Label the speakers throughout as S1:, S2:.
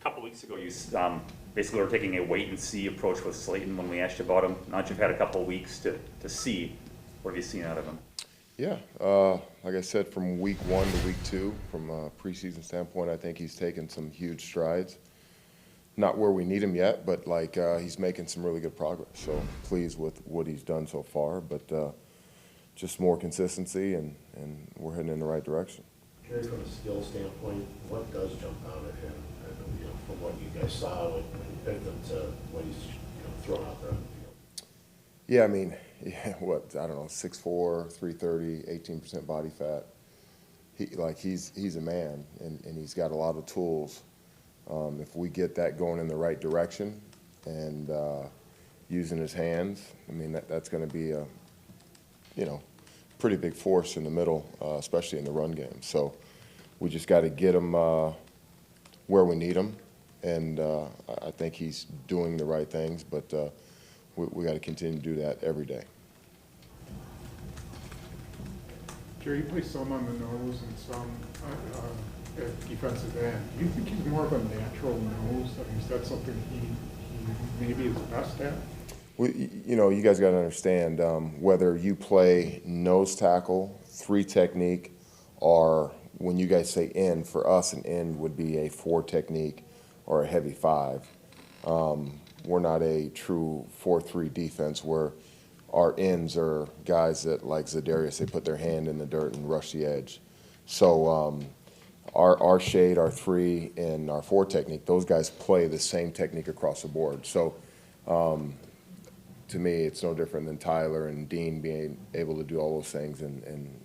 S1: couple weeks ago, you basically were taking a wait-and-see approach with Slaton when we asked you about him. Now that you've had a couple of weeks to see, what have you seen out of him?
S2: Yeah, like I said, from week 1 to week 2, from a preseason standpoint, I think he's taken some huge strides. Not where we need him yet, but he's making some really good progress. So pleased with what he's done so far, but just more consistency, and we're heading in the right direction.
S3: Jerry, from a skill standpoint, what does jump out at him, from what you guys saw when you picked him to what he's thrown out there on the field?
S2: Yeah, I mean, I don't know, 6'4", 330, 18% body fat. He's a man, and he's got a lot of tools. If we get that going in the right direction and using his hands, I mean, that's going to be a, pretty big force in the middle, especially in the run game. So we just got to get him where we need him, and I think he's doing the right things, but we got to continue to do that every day.
S4: Jerry, you play some on the nose and some at defensive end. Do you think he's more of a natural nose? I mean, is that something he maybe is best at?
S2: Well, you guys got to understand, whether you play nose tackle, 3 technique, or when you guys say end, for us an end would be a 4 technique or a heavy 5. We're not a true 4-3 defense where our ends are guys that, like Zadarius, they put their hand in the dirt and rush the edge. So our shade, our 3, and our 4 technique, those guys play the same technique across the board. So to me, it's no different than Tyler and Dean being able to do all those things, and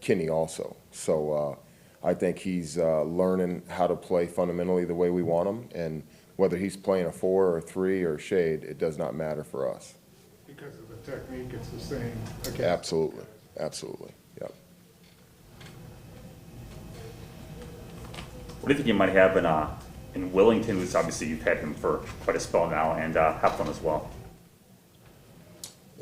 S2: Kenny also. So I think he's learning how to play fundamentally the way we want him, and whether he's playing a 4 or 3 or shade, it does not matter for us.
S4: Because of the technique, it's the same. Okay.
S2: Absolutely, absolutely, yep.
S1: What do you think you might have in Willington, who's obviously you've had him for quite a spell now, and Heflin as well?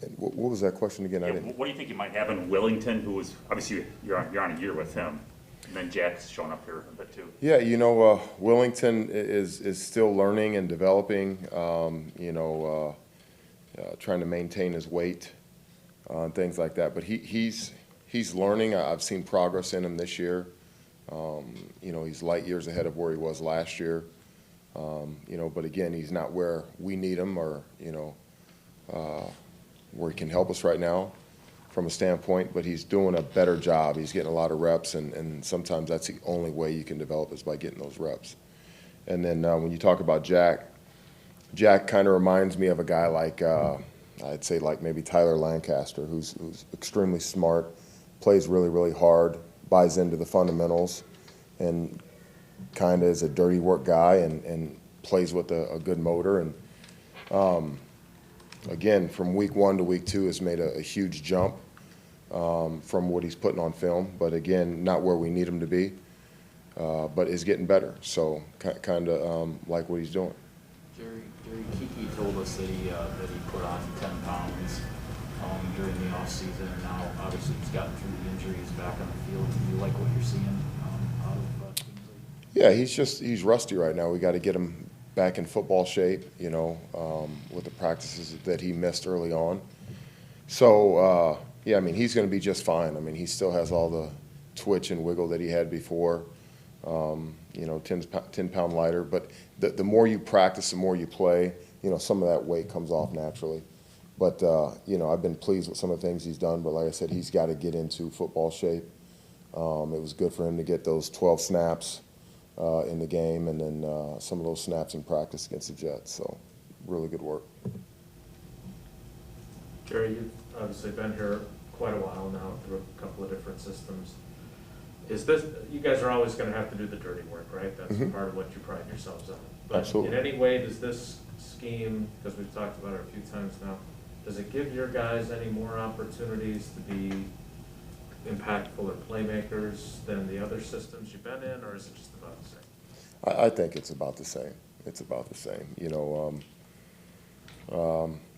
S2: And what was that question again?
S1: Yeah, what do you think you might have in Willington, who was obviously you're on a year with him, and then Jack's showing up here a bit too?
S2: Yeah, Willington is still learning and developing. Trying to maintain his weight and things like that. But he's learning. I've seen progress in him this year. He's light years ahead of where he was last year. But again, he's not where we need him, or where he can help us right now from a standpoint. But he's doing a better job. He's getting a lot of reps, and sometimes that's the only way you can develop is by getting those reps. And then when you talk about Jack kind of reminds me of a guy like, I'd say like maybe Tyler Lancaster, who's extremely smart, plays really, really hard, buys into the fundamentals, and kind of is a dirty work guy and plays with a good motor. And again, from week 1 to week 2 has made a huge jump from what he's putting on film. But again, not where we need him to be, but is getting better. So kind of like what he's doing.
S5: Jerry, Kiki told us that he put on 10 pounds during the off season, and now obviously he's gotten through the injury. He's back on the field. Do you like what you're seeing out of Kingsley?
S2: Yeah, he's rusty right now. We got to get him back in football shape, with the practices that he missed early on. So yeah, I mean, he's going to be just fine. I mean, he still has all the twitch and wiggle that he had before. 10-pound lighter, but the more you practice, the more you play, some of that weight comes off naturally. But, I've been pleased with some of the things he's done, but like I said, he's got to get into football shape. It was good for him to get those 12 snaps in the game, and then some of those snaps in practice against the Jets, so really good work.
S6: Jerry, you've obviously been here quite a while now through a couple of different systems. You guys are always going to have to do the dirty work, right? That's part of what you pride yourselves on. But
S2: Absolutely.
S6: In any way, does this scheme, because we've talked about it a few times now, does it give your guys any more opportunities to be impactful or playmakers than the other systems you've been in, or is it just about the same?
S2: I think it's about the same. It's about the same.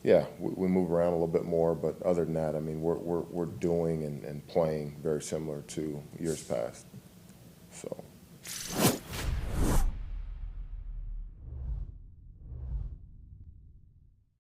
S2: Yeah, we move around a little bit more, but other than that, I mean, we're doing and playing very similar to years past. So.